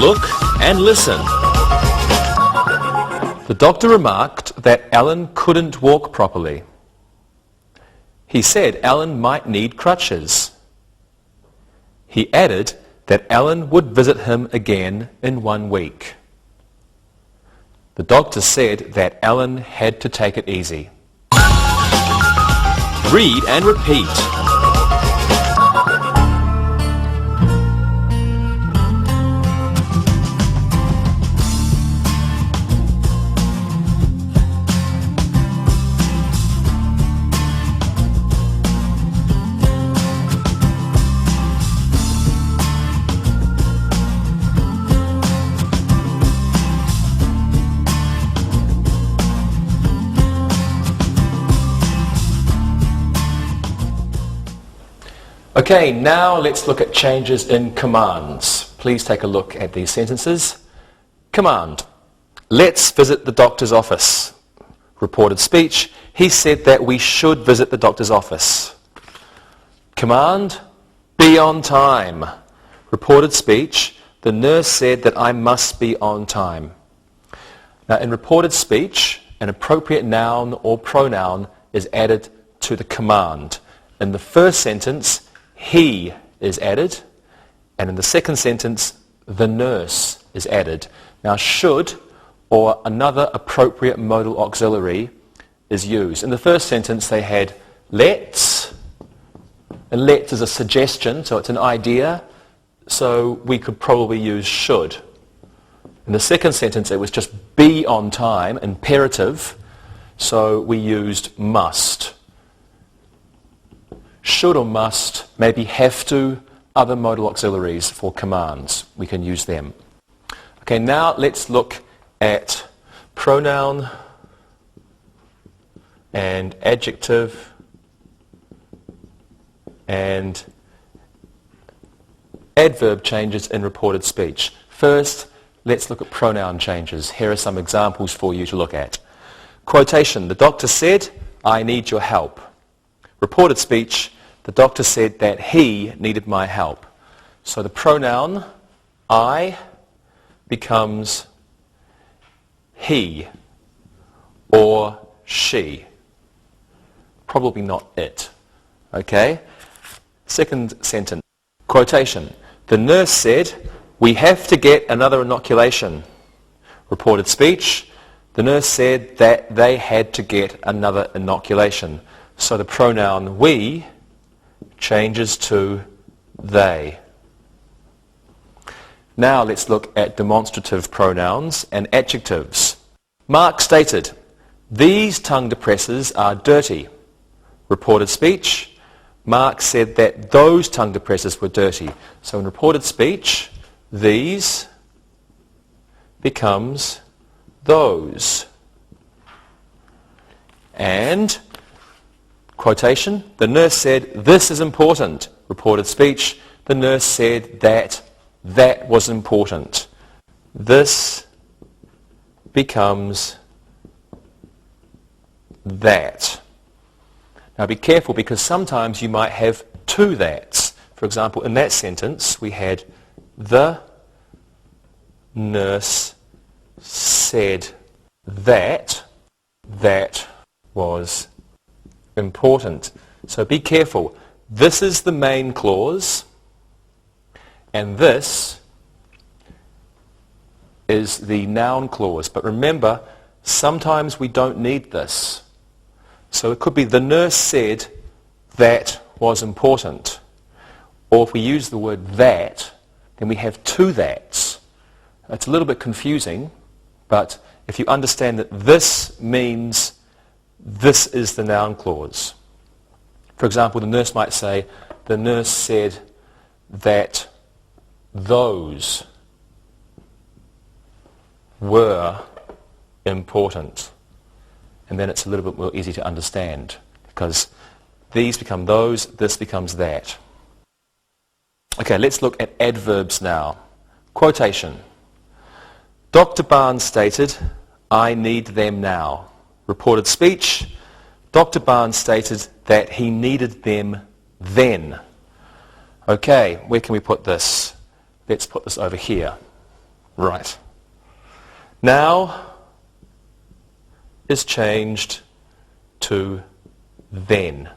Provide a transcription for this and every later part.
Look and listen. The doctor remarked that Alan couldn't walk properly. He said Alan might need crutches. He added that Alan would visit him again in 1 week. The doctor said that Alan had to take it easy. Read and repeat. Okay, now let's look at changes in commands. Please take a look at these sentences. Command: let's visit the doctor's office. Reported speech: he said that we should visit the doctor's office. Command: be on time. Reported speech: the nurse said that I must be on time. Now, in reported speech, an appropriate noun or pronoun is added to the command. In the first sentence, he is added, and in the second sentence, the nurse is added. Now, should or another appropriate modal auxiliary is used. In the first sentence, they had let's, and let's is a suggestion, so it's an idea, so we could probably use should. In the second sentence, it was just be on time, imperative, so we used must. Should or must, maybe have to, other modal auxiliaries for commands. We can use them. Okay, now let's look at pronoun and adjective and adverb changes in reported speech. First, let's look at pronoun changes. Here are some examples for you to look at. Quotation: the doctor said, I need your help. Reported speech: the doctor said that he needed my help. So the pronoun I becomes he or she. Probably not it. Okay? Second sentence. Quotation: the nurse said, we have to get another inoculation. Reported speech: the nurse said that they had to get another inoculation. So the pronoun we changes to they. Now let's look at demonstrative pronouns and adjectives. Mark stated, these tongue depressors are dirty. Reported speech: Mark said that those tongue depressors were dirty. So in reported speech, these becomes those. And quotation: the nurse said this is important. Reported speech: the nurse said that that was important. This becomes that. Now be careful, because sometimes you might have two that's. For example, in that sentence we had the nurse said that that was important. So be careful. This is the main clause, and this is the noun clause. But remember, sometimes we don't need this. So it could be the nurse said that was important. Or if we use the word that, then we have two that's. It's a little bit confusing, but if you understand that this means this is the noun clause. For example, the nurse might say, the nurse said that those were important. And then it's a little bit more easy to understand, because these become those, this becomes that. Okay, let's look at adverbs now. Quotation: Dr. Barnes stated, I need them now. Reported speech: Dr. Barnes stated that he needed them then. Okay, where can we put this? Let's put this over here. Right. Now is changed to then.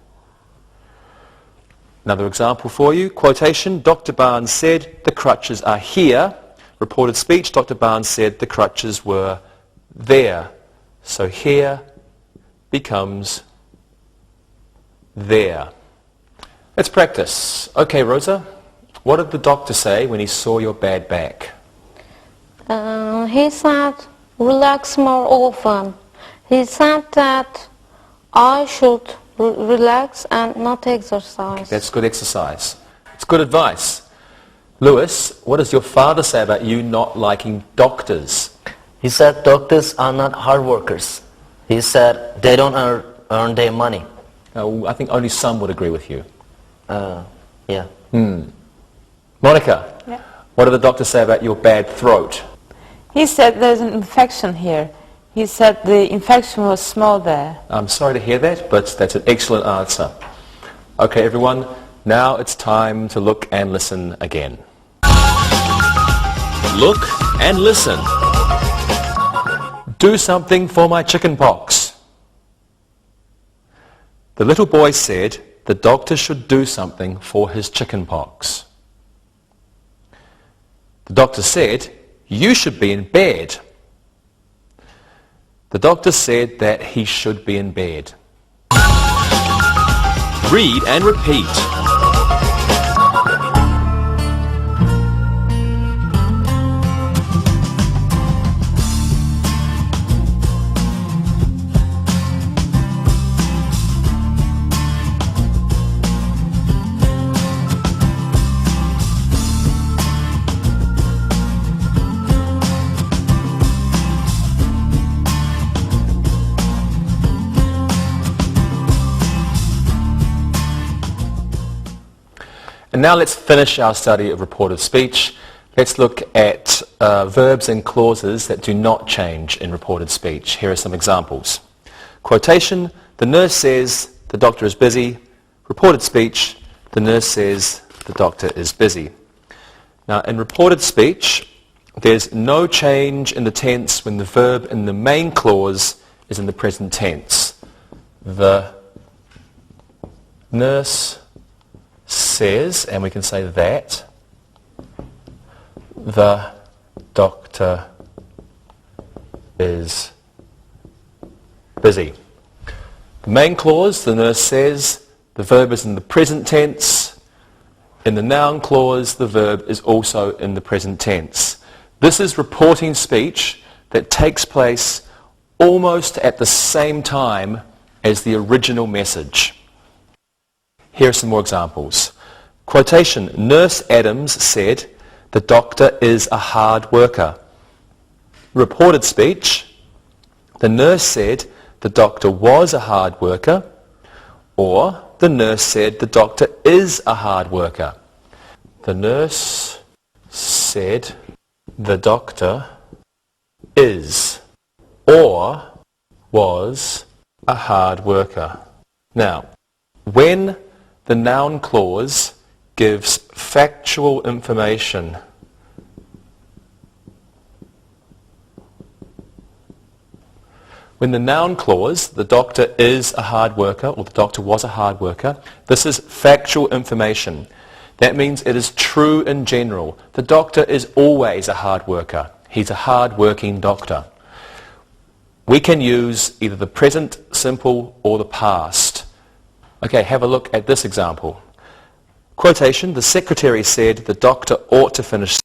Another example for you. Quotation, Dr. Barnes said, the crutches are here. Reported speech, Dr. Barnes said the crutches were there. So here becomes there. Let's practice. Okay, Rosa, what did the doctor say when he saw your bad back? He said, relax more often. He said that I should relax and not exercise. That's good exercise. It's good advice. Lewis, what does your father say about you not liking doctors? He said doctors are not hard workers. He said they don't earn their money. I think only some would agree with you. Yeah. Monica, Yeah. what did the doctor say about your bad throat? He said there's an infection here. He said the infection was small there. I'm sorry to hear that, but that's an excellent answer. Okay, everyone, now it's time to look and listen again. Look and listen. Do something for my chicken pox. The little boy said the doctor should do something for his chicken pox. The doctor said, you should be in bed. The doctor said that he should be in bed. Read and repeat. And now let's finish our study of reported speech. Let's look at verbs and clauses that do not change in reported speech. Here are some examples. Quotation, the nurse says the doctor is busy. Reported speech, the nurse says the doctor is busy. Now in reported speech, there's no change in the tense when the verb in the main clause is in the present tense. The nurse says, and we can say that, the doctor is busy. The main clause, the nurse says, the verb is in the present tense. In the noun clause, the verb is also in the present tense. This is reporting speech that takes place almost at the same time as the original message. Here are some more examples. Quotation, Nurse Adams said, the doctor is a hard worker. Reported speech, the nurse said, the doctor was a hard worker, or the nurse said, the doctor is a hard worker. The nurse said, the doctor is, or was, a hard worker. Now, when the noun clause gives factual information, when the noun clause, the doctor is a hard worker, or the doctor was a hard worker, this is factual information. That means it is true in general. The doctor is always a hard worker. He's a hard-working doctor. We can use either the present simple or the past. Okay, have a look at this example. Quotation, the secretary said the doctor ought to finish